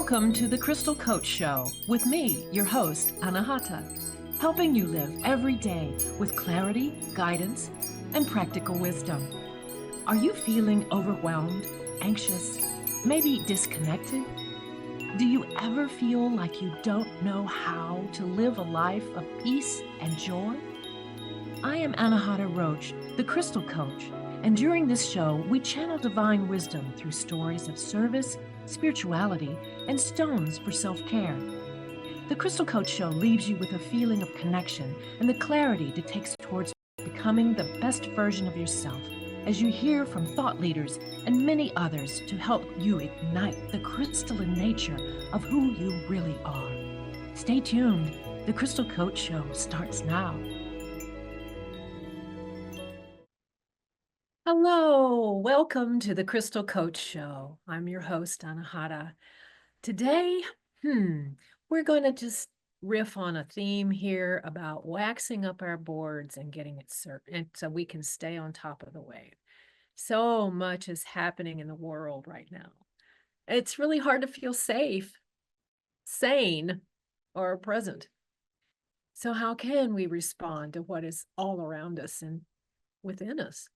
Welcome to the Crystal Coach Show with me, your host, Anahata, helping you live every day with clarity, guidance, and practical wisdom. Are you feeling overwhelmed, anxious, maybe disconnected? Do you ever feel like you don't know how to live a life of peace and joy? I am Anahata Roach, the Crystal Coach, and during this show, we channel divine wisdom through stories of service, spirituality, and stones for self-care. The Crystal Coach Show leaves you with a feeling of connection and the clarity to take towards becoming the best version of yourself as you hear from thought leaders and many others to help you ignite the crystalline nature of who you really are. Stay tuned. The Crystal Coach Show starts now. Hello, welcome to the Crystal Coach Show. I'm your host, Anahata. Today, we're going to just riff on a theme here about waxing up our boards and getting it and so we can stay on top of the wave. So much is happening in the world right now. It's really hard to feel safe, sane, or present. So how can we respond to what is all around us and within us?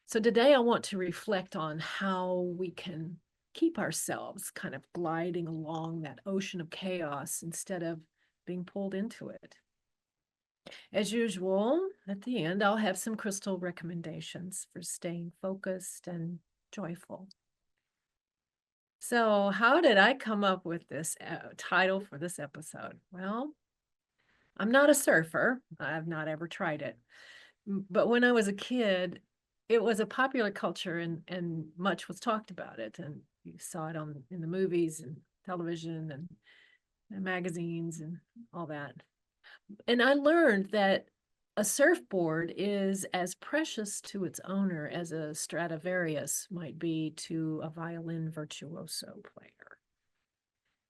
So today I want to reflect on how we can keep ourselves kind of gliding along that ocean of chaos instead of being pulled into it. As usual, at the end, I'll have some crystal recommendations for staying focused and joyful. So how did I come up with this title for this episode? Well, I'm not a surfer. I've not ever tried it. But when I was a kid, it was a popular culture and much was talked about it. And you saw it in the movies and television and magazines and all that. And I learned that a surfboard is as precious to its owner as a Stradivarius might be to a violin virtuoso player.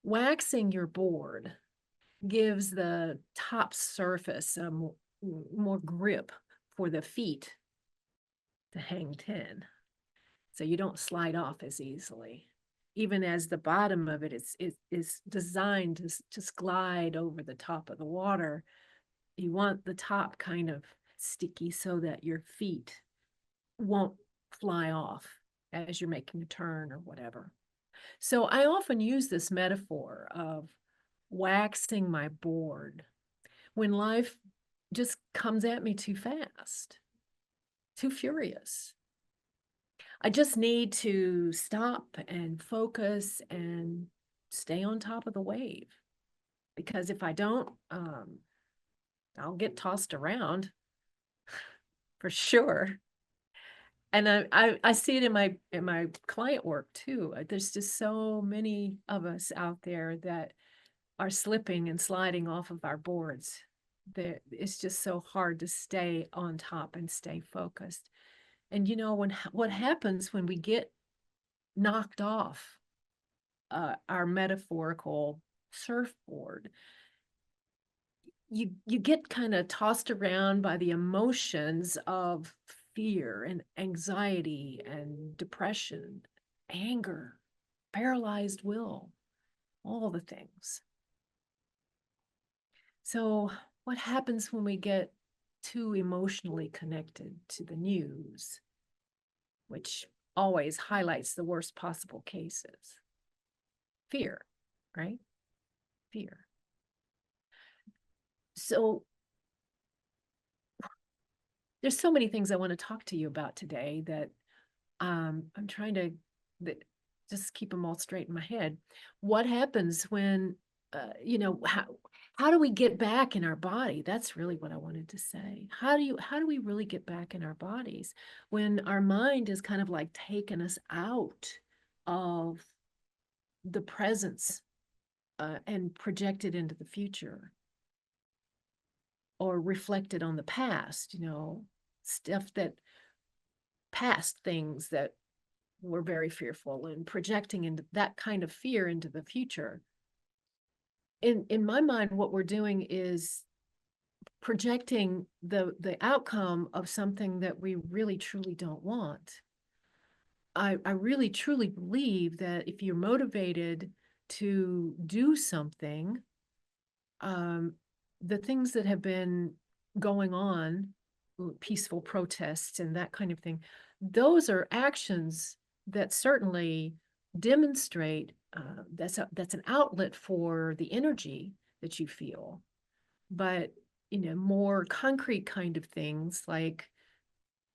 Waxing your board gives the top surface more grip for the feet to hang 10. So you don't slide off as easily. Even as the bottom of it is designed to just glide over the top of the water, you want the top kind of sticky so that your feet won't fly off as you're making a turn or whatever. So I often use this metaphor of waxing my board when life just comes at me too fast, too furious. I just need to stop and focus and stay on top of the wave. Because if I don't, I'll get tossed around for sure. And I see it in my client work too. There's just so many of us out there that are slipping and sliding off of our boards. It's just so hard to stay on top and stay focused. And you know, what happens when we get knocked off our metaphorical surfboard, you get kind of tossed around by the emotions of fear and anxiety and depression, anger, paralyzed will, all the things. So what happens when we get too emotionally connected to the news, which always highlights the worst possible cases? Fear, right? Fear. So there's so many things I want to talk to you about today that I'm trying to just keep them all straight in my head. What happens when, how do we get back in our body? That's really what I wanted to say. How do we really get back in our bodies when our mind is kind of like taking us out of the presence and projected into the future or reflected on the past, stuff that past things that were very fearful and projecting into that kind of fear into the future. In my mind, what we're doing is projecting the outcome of something that we really truly don't want. I really truly believe that if you're motivated to do something, um, the things that have been going on, peaceful protests and that kind of thing, those are actions that certainly demonstrate that's an outlet for the energy that you feel. But more concrete kind of things like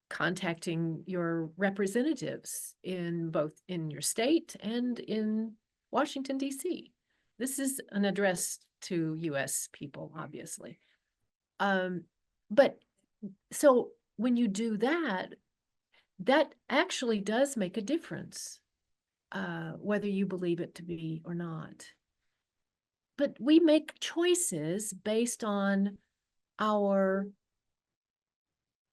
contacting your representatives in both in your state and in Washington, D.C. This is an address to U.S. people, obviously. Um, but so when you do that, that actually does make a difference, whether you believe it to be or not. But we make choices based on our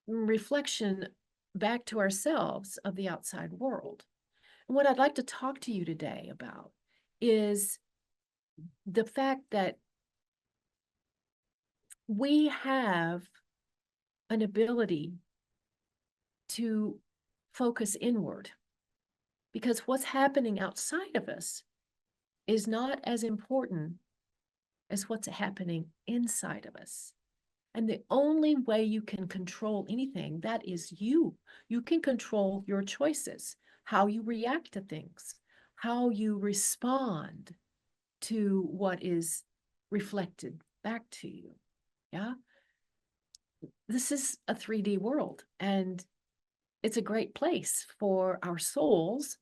reflection back to ourselves of the outside world. And what I'd like to talk to you today about is the fact that we have an ability to focus inward because what's happening outside of us is not as important as what's happening inside of us. And the only way you can control anything, that is you. You can control your choices, how you react to things, how you respond to what is reflected back to you. Yeah. This is a 3D world, and it's a great place for our souls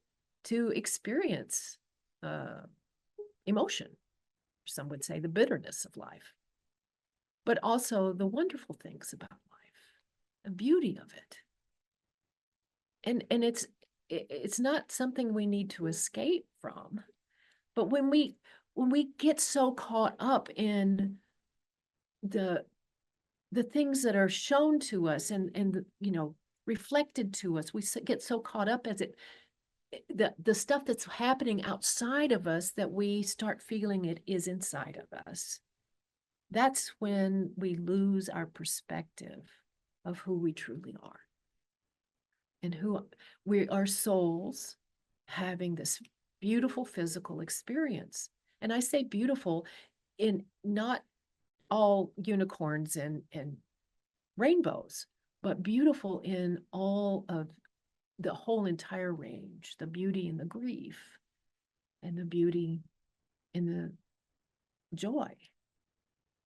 to experience emotion. Some would say the bitterness of life, but also the wonderful things about life, the beauty of it. And it's not something we need to escape from. But when we get so caught up in the the things that are shown to us and reflected to us, we get so caught up as the stuff that's happening outside of us that we start feeling it is inside of us. That's when we lose our perspective of who we truly are and who we are, souls having this beautiful physical experience. And I say beautiful in not all unicorns and rainbows, but beautiful in all of the whole entire range, the beauty in the grief and the beauty in the joy.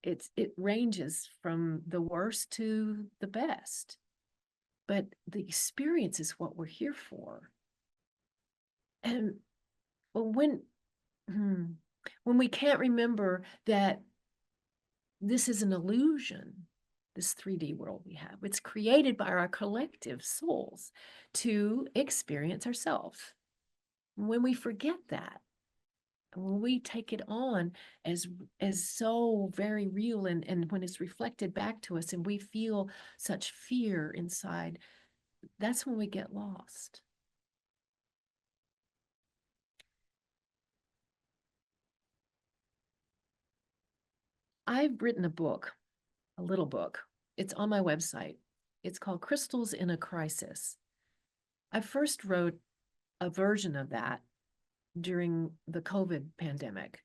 It ranges from the worst to the best, but the experience is what we're here for. And when when we can't remember that this is an illusion, this 3D world we have, it's created by our collective souls to experience ourselves. When we forget that, when we take it on as so very real, and when it's reflected back to us and we feel such fear inside, that's when we get lost. I've written a book, a little book. It's on my website. It's called Crystals in a Crisis. I first wrote a version of that during the COVID pandemic.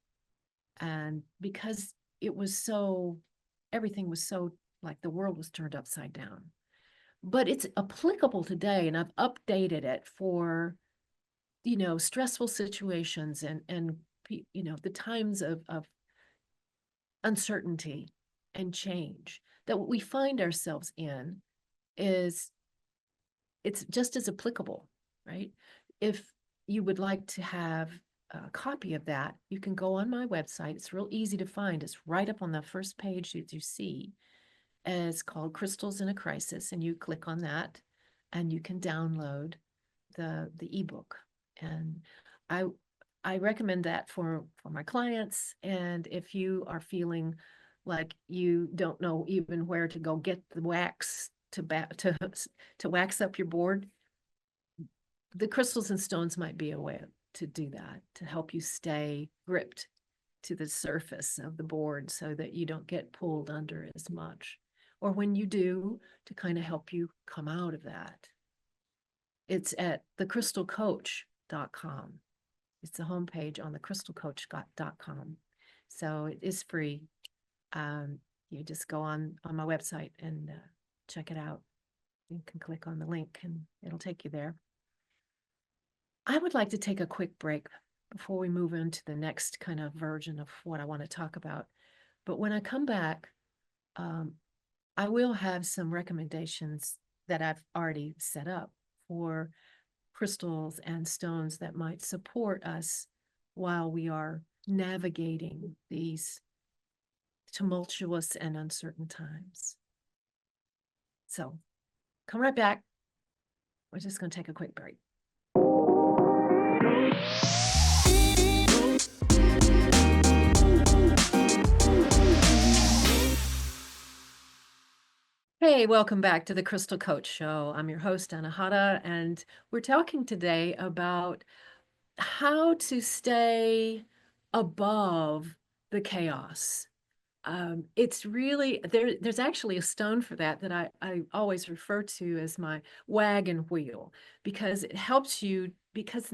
And because it was so, everything was so like the world was turned upside down. But it's applicable today, and I've updated it for, stressful situations and the times of uncertainty and change that what we find ourselves in is it's just as applicable, right? If you would like to have a copy of that, you can go on my website. It's real easy to find. It's right up on the first page that you see. It's called Crystals in a Crisis, and you click on that and you can download the ebook. And I I recommend that for my clients. And if you are feeling like you don't know even where to go get the wax to wax up your board, the crystals and stones might be a way to do that, to help you stay gripped to the surface of the board so that you don't get pulled under as much. Or when you do, to kind of help you come out of that. It's at thecrystalcoach.com. It's the homepage on thecrystalcoach.com. So it is free. You just go on my website and check it out. You can click on the link and it'll take you there. I would like to take a quick break before we move into the next kind of version of what I want to talk about. But when I come back, I will have some recommendations that I've already set up for crystals and stones that might support us while we are navigating these tumultuous and uncertain times. So come right back. We're just going to take a quick break. Hey, welcome back to the Crystal Coach Show. I'm your host, Anahata, and we're talking today about how to stay above the chaos. It's really there's actually a stone for that I always refer to as my wagon wheel, because it helps you, because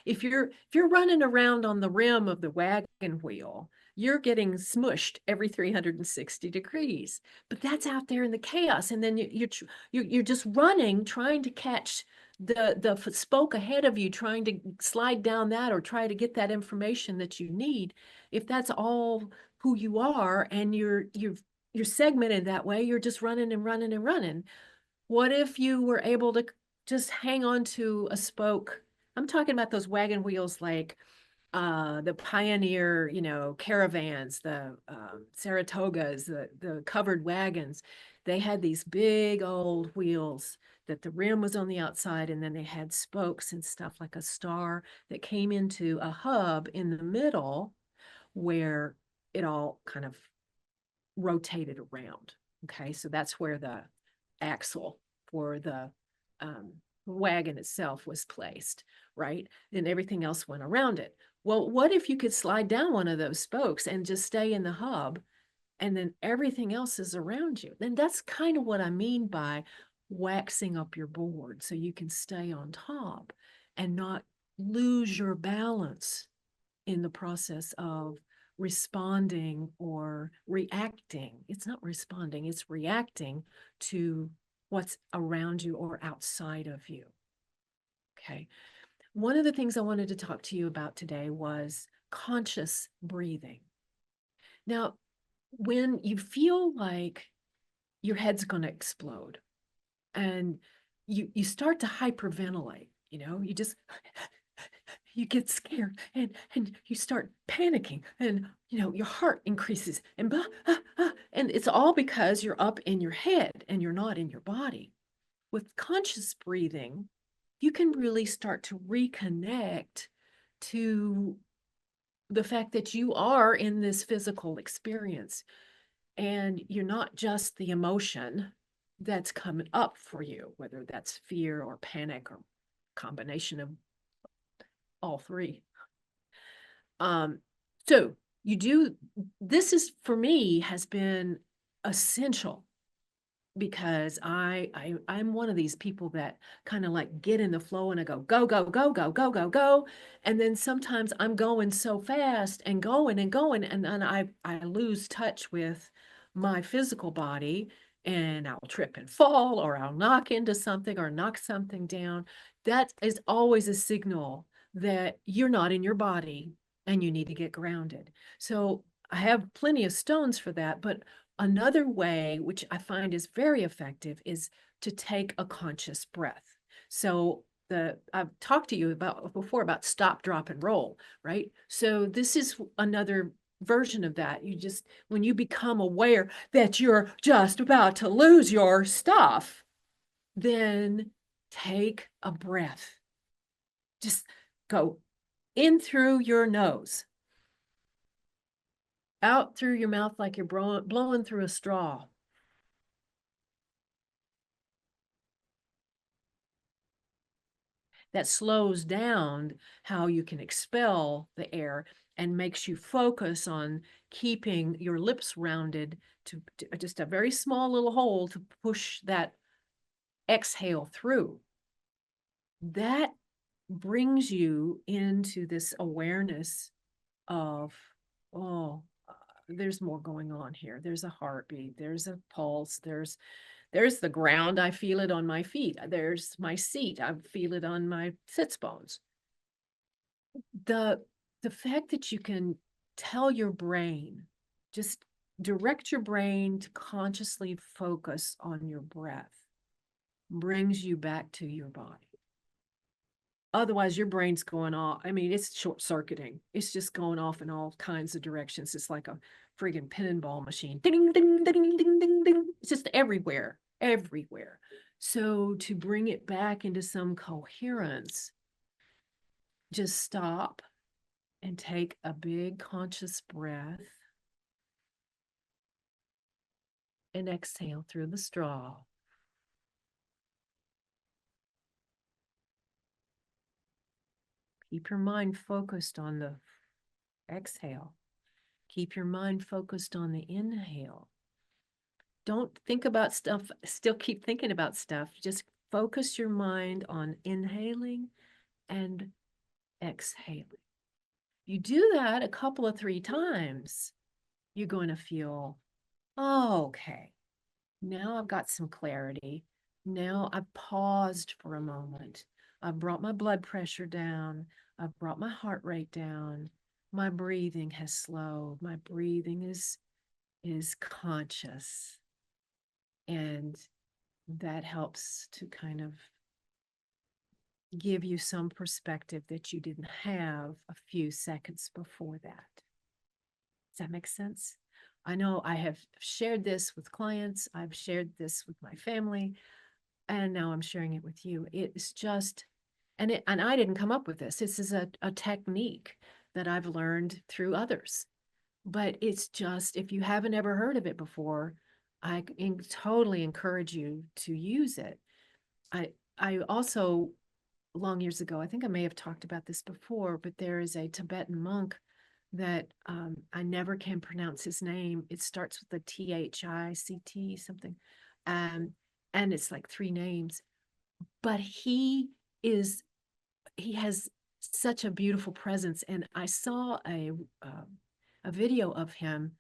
if you're running around on the rim of the wagon wheel, you're getting smushed every 360 degrees. But that's out there in the chaos, and then you're just running, trying to catch the spoke ahead of you, trying to slide down that or try to get that information that you need. If that's all who you are and you're segmented that way, you're just running and running and running. What if you were able to just hang on to a spoke? I'm talking about those wagon wheels, like the Pioneer, caravans, the Saratogas, the covered wagons. They had these big old wheels that the rim was on the outside, and then they had spokes and stuff like a star that came into a hub in the middle where it all kind of rotated around. Okay, so that's where the axle for the wagon itself was placed, right? And everything else went around it. Well, what if you could slide down one of those spokes and just stay in the hub, and then everything else is around you? Then that's kind of what I mean by waxing up your board so you can stay on top and not lose your balance in the process of responding or reacting. It's not responding, it's reacting to what's around you or outside of you. Okay. One of the things I wanted to talk to you about today was conscious breathing. Now, when you feel like your head's going to explode and you start to hyperventilate, you get scared and you start panicking, and your heart increases and and it's all because you're up in your head and you're not in your body. With conscious breathing, you can really start to reconnect to the fact that you are in this physical experience and you're not just the emotion that's coming up for you, whether that's fear or panic or combination of all three. So you do, this is, for me, has been essential, because I'm one of these people that kind of like get in the flow and I go, go, go, go, go, go, go. And then sometimes I'm going so fast and going and going, and then I lose touch with my physical body, and I'll trip and fall, or I'll knock into something or knock something down. That is always a signal that you're not in your body and you need to get grounded. So I have plenty of stones for that, but another way, which I find is very effective, is to take a conscious breath. So I've talked to you about before about stop, drop, and roll, right? So this is another version of that. You just, when you become aware that you're just about to lose your stuff, then take a breath. Just go in through your nose, out through your mouth like you're blowing through a straw. That slows down how you can expel the air and makes you focus on keeping your lips rounded to just a very small little hole to push that exhale through. that brings you into this awareness of, oh, there's more going on here. There's a heartbeat, there's a pulse, there's the ground. I feel it on my feet. There's my seat. I feel it on my sits bones. The the fact that you can tell your brain, just direct your brain to consciously focus on your breath, brings you back to your body. Otherwise, your brain's going off. I mean, it's short circuiting. It's just going off in all kinds of directions. It's like a friggin' pinball machine. Ding, ding, ding, ding, ding, ding. It's just everywhere, everywhere. So to bring it back into some coherence, just stop and take a big conscious breath and exhale through the straw. Keep your mind focused on the exhale. Keep your mind focused on the inhale. Don't think about stuff, still keep thinking about stuff. Just focus your mind on inhaling and exhaling. You do that a couple of 3 times, you're going to feel, oh, okay, now I've got some clarity. Now I've paused for a moment. I've brought my blood pressure down. I've brought my heart rate down. My breathing has slowed. My breathing is conscious. And that helps to kind of give you some perspective that you didn't have a few seconds before that. Does that make sense? I know I have shared this with clients, I've shared this with my family, and now I'm sharing it with you. It's just, and I didn't come up with this. This is a technique that I've learned through others. But it's just, if you haven't ever heard of it before, I totally encourage you to use it. I also, long years ago, I think I may have talked about this before, but there is a Tibetan monk that I never can pronounce his name. It starts with a THICT something. Um, and it's like 3 names. But is, he has such a beautiful presence. And I saw a video of him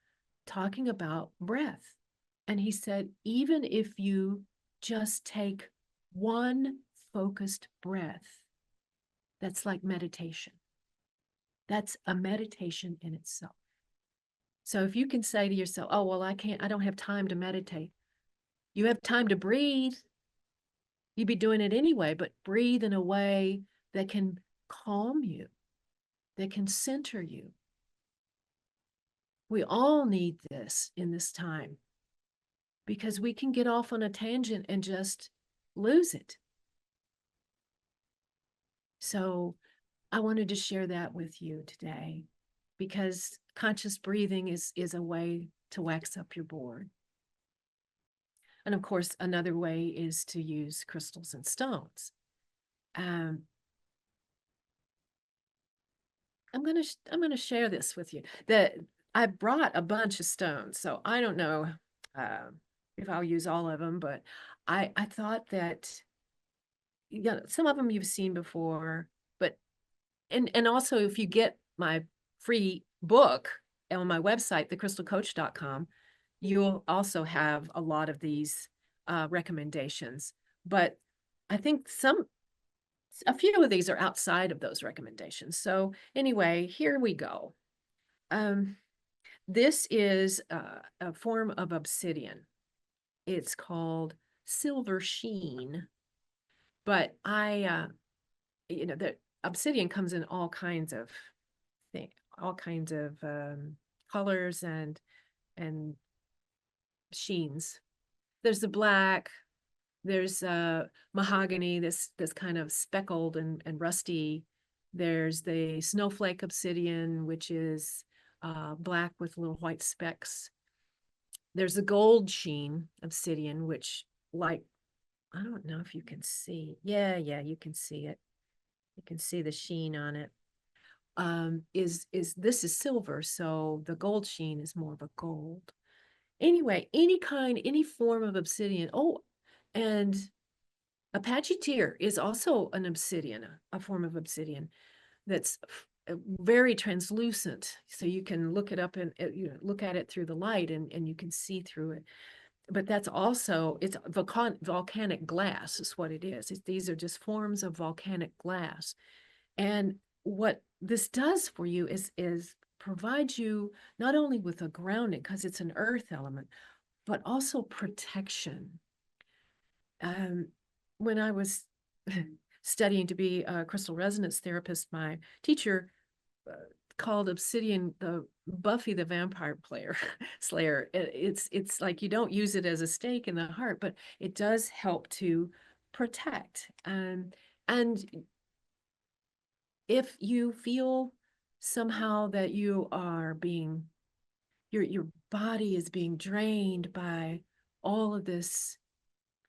talking about breath. And he said, even if you just take one focused breath, that's like meditation. That's a meditation in itself. So if you can say to yourself, oh, well, I don't have time to meditate. You have time to breathe. You'd be doing it anyway, but breathe in a way that can calm you, that can center you. We all need this in this time because we can get off on a tangent and just lose it. So I wanted to share that with you today because conscious breathing is a way to wax up your board. And of course, another way is to use crystals and stones. Um, I'm gonna share this with you. That I brought a bunch of stones, so I don't know uh, if I'll use all of them, but I thought that, some of them you've seen before, but and also if you get my free book on my website, thecrystalcoach.com, you'll also have a lot of these recommendations. But I think a few of these are outside of those recommendations. So anyway, here we go. Um, this is a form of obsidian. It's called silver sheen, but the obsidian comes in all kinds of things, all kinds of colors and sheens. There's the black, there's mahogany, this kind of speckled and rusty. There's the snowflake obsidian, which is black with little white specks. There's the gold sheen obsidian, which, like, I don't know if you can see. Yeah, you can see it. You can see the sheen on it. Is this is silver, so the gold sheen is more of a gold. Anyway, any form of obsidian. Oh, and Apache tear is also an obsidian, a form of obsidian that's very translucent. So you can look it up and look at it through the light and you can see through it. But that's also, it's volcanic glass is what it is. These are just forms of volcanic glass. And what this does for you is provide you not only with a grounding, because it's an earth element, but also protection. Um, when I was studying to be a crystal resonance therapist, my teacher uh, called obsidian the Buffy the Vampire Player Slayer. It's like you don't use it as a stake in the heart, but it does help to protect. And if you feel somehow that you are being your body is being drained by all of this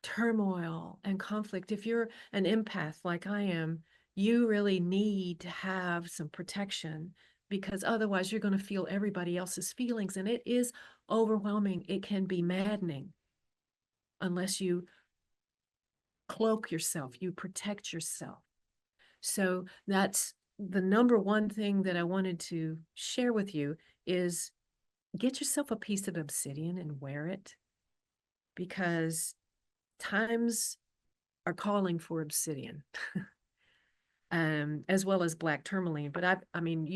turmoil and conflict, if you're an empath like I am, you really need to have some protection because otherwise you're going to feel everybody else's feelings and it is overwhelming. It can be maddening unless you cloak yourself, you protect yourself. So that's the number one thing that I wanted to share with you is get yourself a piece of obsidian and wear it because times are calling for obsidian. As well as black tourmaline. But I mean,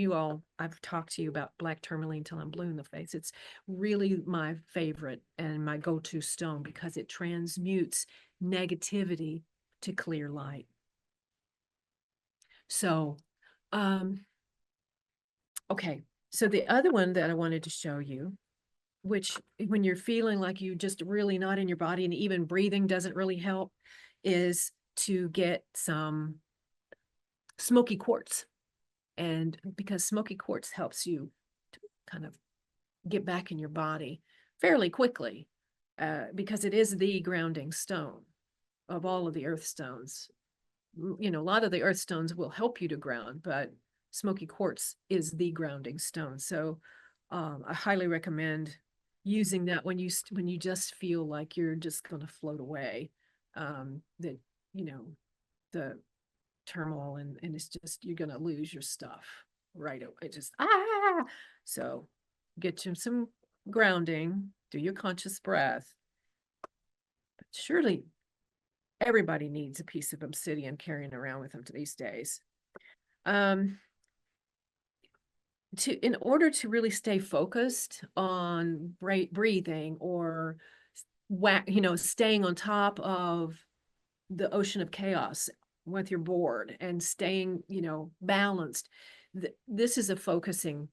I've talked to you about black tourmaline till I'm blue in the face. It's really my favorite and my go-to stone because it transmutes negativity to clear light. So, um, okay. So the other one that I wanted to show you, which when you're feeling like you just really not in your body and even breathing doesn't really help, is to get some smoky quartz. And because smoky quartz helps you to kind of get back in your body fairly quickly, because it is the grounding stone of all of the earth stones. You know, a lot of the earth stones will help you to ground, but smoky quartz is the grounding stone. So I highly recommend using that when you just feel like you're just going to float away. That you know the turmoil and it's just you're gonna lose your stuff right away. Just so get you some grounding, do your conscious breath. But surely everybody needs a piece of obsidian carrying around with them these days. Um, in order to really stay focused on breathing or staying on top of the ocean of chaos with your board and staying, balanced. This is a focusing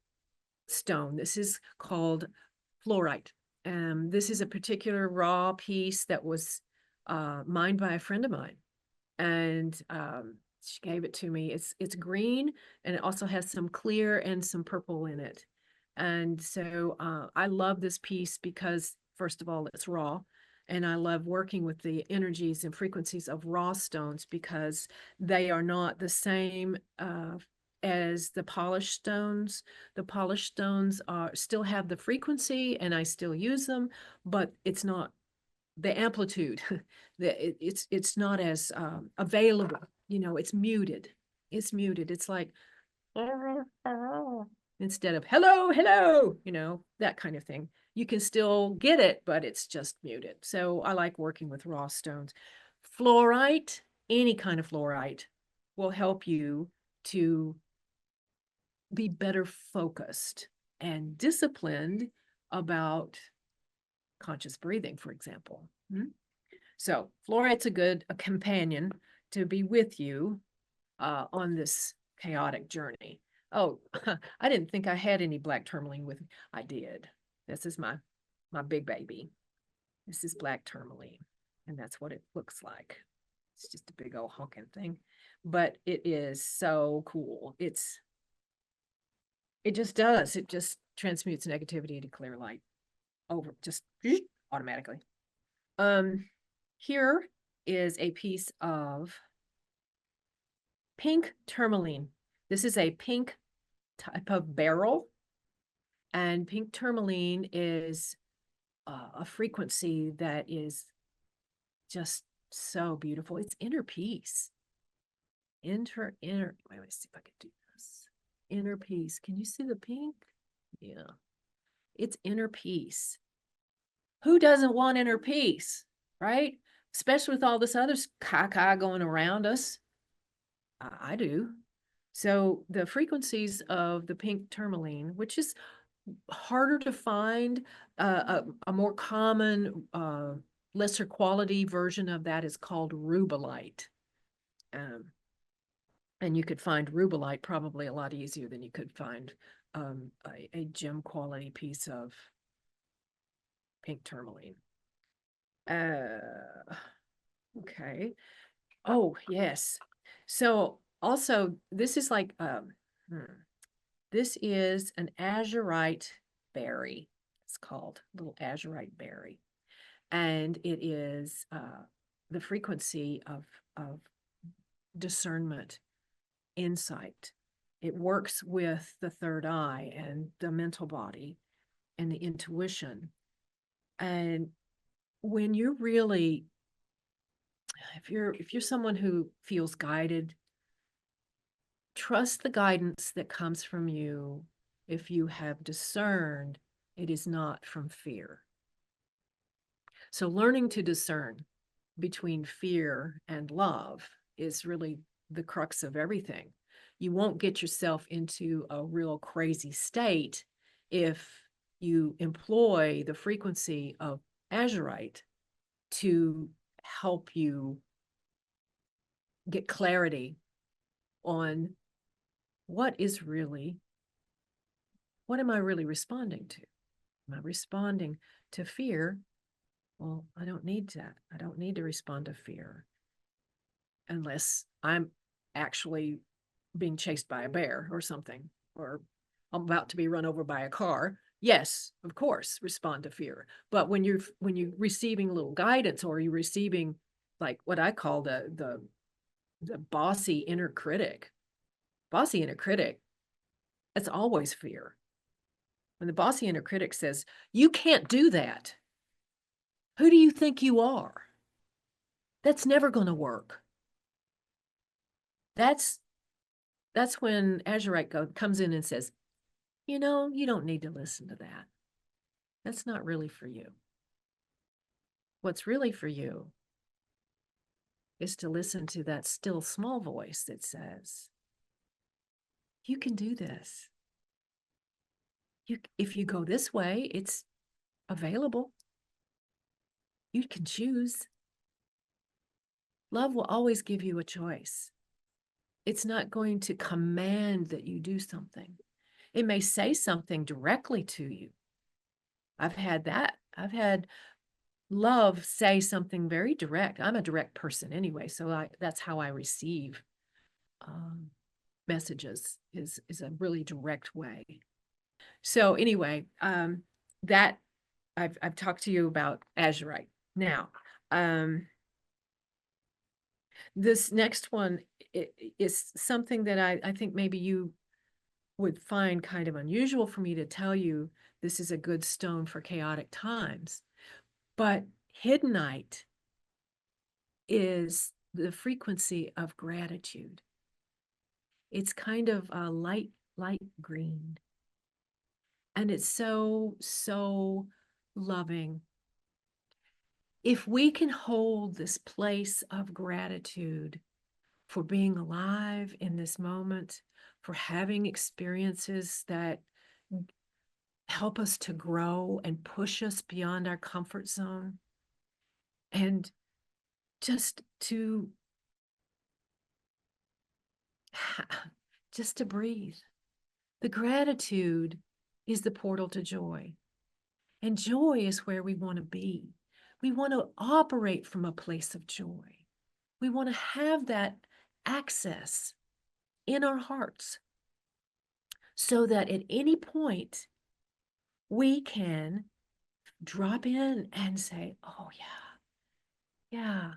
stone. This is called fluorite. This is a particular raw piece that was mined by a friend of mine, and she gave it to me. It's green and it also has some clear and some purple in it. And so I love this piece because first of all, it's raw. And I love working with the energies and frequencies of raw stones because they are not the same as the polished stones. The polished stones are still have the frequency and I still use them, but it's not the amplitude. It's not as available. It's muted. It's muted. It's like instead of hello, hello, that kind of thing. You can still get it, but it's just muted. So I like working with raw stones. Fluorite, any kind of fluorite, will help you to be better focused and disciplined about conscious breathing, for example. So fluorite's a companion to be with you on this chaotic journey. Oh, I didn't think I had any black tourmaline with me. I did. This is my big baby. This is black tourmaline, and that's what it looks like. It's just a big old honking thing, but it is so cool. It just does. It just transmutes negativity to clear light over just automatically. Here is a piece of pink tourmaline. This is a pink type of beryl, and pink tourmaline is a frequency that is just So beautiful. It's inner peace. Wait, let me see if I can do this. Inner peace. Can you see the pink? Yeah. It's inner peace. Who doesn't want inner peace, right? Especially with all this other caca going around us. I do. So the frequencies of the pink tourmaline, which is harder to find, a more common, lesser quality version of that is called rubellite. Um, and you could find rubellite probably a lot easier than you could find a gem quality piece of pink tourmaline. Okay. Oh, yes. So also, this is like, this is an azurite berry. It's called little azurite berry. And it is the frequency of discernment, insight. It works with the third eye and the mental body and the intuition. And when you're really, if you're someone who feels guided, trust the guidance that comes from you. If you have discerned, it is not from fear. So learning to discern between fear and love is really the crux of everything. You won't get yourself into a real crazy state if you employ the frequency of azurite to help you get clarity on what is really, what am I really responding to? Am I responding to fear? Well, I don't need that. I don't need to respond to fear unless I'm actually being chased by a bear or something, or I'm about to be run over by a car. Yes, of course, respond to fear. But when you're receiving little guidance, or you're receiving like what I call the bossy inner critic, it's always fear. When the bossy inner critic says, "You can't do that. Who do you think you are? That's never going to work." That's that's when Azurite comes in and says, you don't need to listen to that. That's not really for you. What's really for you is to listen to that still small voice that says, you can do this. If you go this way, it's available. You can choose. Love will always give you a choice. It's not going to command that you do something. It may say something directly to you. I've had that. I've had love say something very direct. I'm a direct person anyway, so that's how I receive messages is a really direct way. So anyway, that I've talked to you about azurite. Now, this next one is something that I think maybe you would find kind of unusual for me to tell you this is a good stone for chaotic times. But hiddenite is the frequency of gratitude. It's kind of a light green. And it's so, so loving. If we can hold this place of gratitude for being alive in this moment, for having experiences that help us to grow and push us beyond our comfort zone, and just to just to breathe. The gratitude is the portal to joy. And joy is where we want to be. We want to operate from a place of joy. We want to have that access in our hearts so that at any point we can drop in and say, oh, yeah,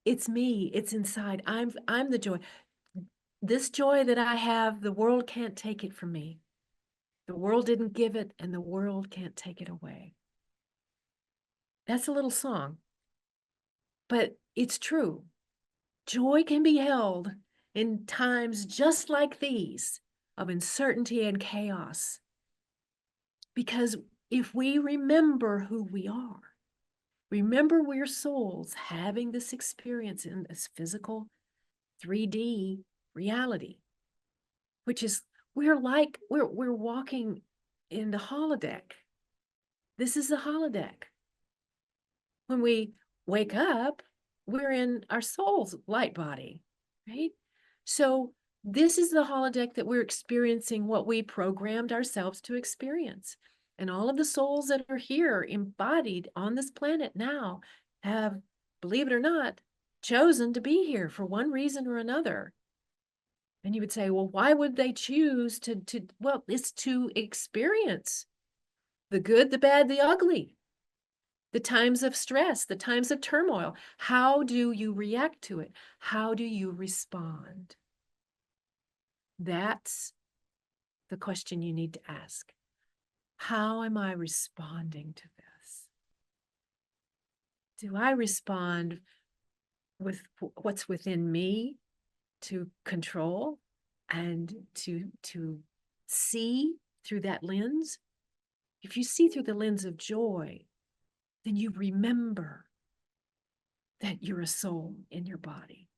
it's me. It's inside. I'm the joy. This joy that I have, the world can't take it from me. The world didn't give it, and the world can't take it away. That's a little song. But it's true. Joy can be held in times just like these of uncertainty and chaos. Because if we remember who we are, remember we're souls having this experience in this physical 3D reality, which is we're walking in the holodeck. This is the holodeck. When we wake up, we're in our soul's light body, right? So this is the holodeck that we're experiencing what we programmed ourselves to experience. And all of the souls that are here embodied on this planet now have, believe it or not, chosen to be here for one reason or another. And you would say, well, why would they choose well, it's to experience the good, the bad, the ugly, the times of stress, the times of turmoil. How do you react to it? How do you respond? That's the question you need to ask. How am I responding to this? Do I respond with what's within me to control and to see through that lens? If you see through the lens of joy, then you remember that you're a soul in your body.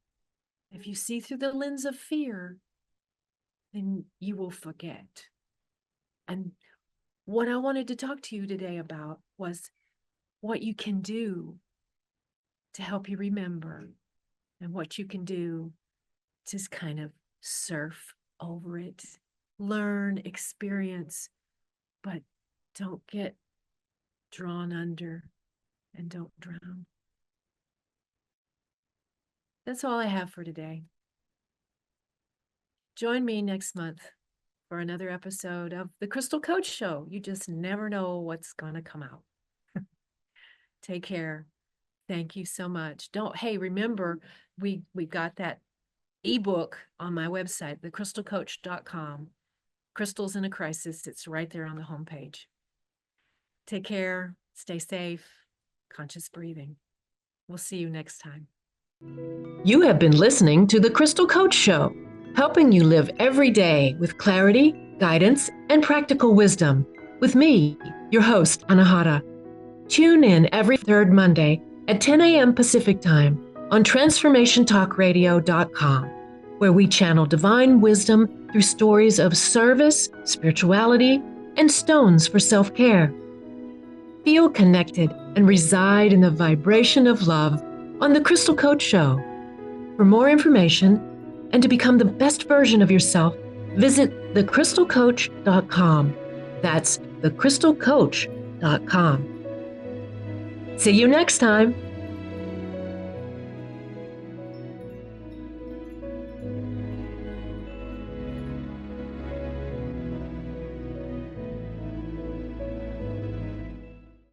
If you see through the lens of fear, then you will forget. And what I wanted to talk to you today about was what you can do to help you remember and what you can do to just kind of surf over it, learn, experience, but don't get drawn under and don't drown. That's all I have for today. Join me next month for another episode of The Crystal Coach Show. You just never know what's going to come out. Take care. Thank you so much. Hey, remember, we got that ebook on my website, thecrystalcoach.com. Crystals in a Crisis. It's right there on the homepage. Take care. Stay safe. Conscious breathing. We'll see you next time. You have been listening to The Crystal Coach Show, helping you live every day with clarity, guidance, and practical wisdom. With me, your host, Anahata. Tune in every third Monday at 10 a.m. Pacific Time on TransformationTalkRadio.com, where we channel divine wisdom through stories of service, spirituality, and stones for self-care. Feel connected and reside in the vibration of love on The Crystal Coach Show. For more information and to become the best version of yourself, visit thecrystalcoach.com. That's thecrystalcoach.com. See you next time.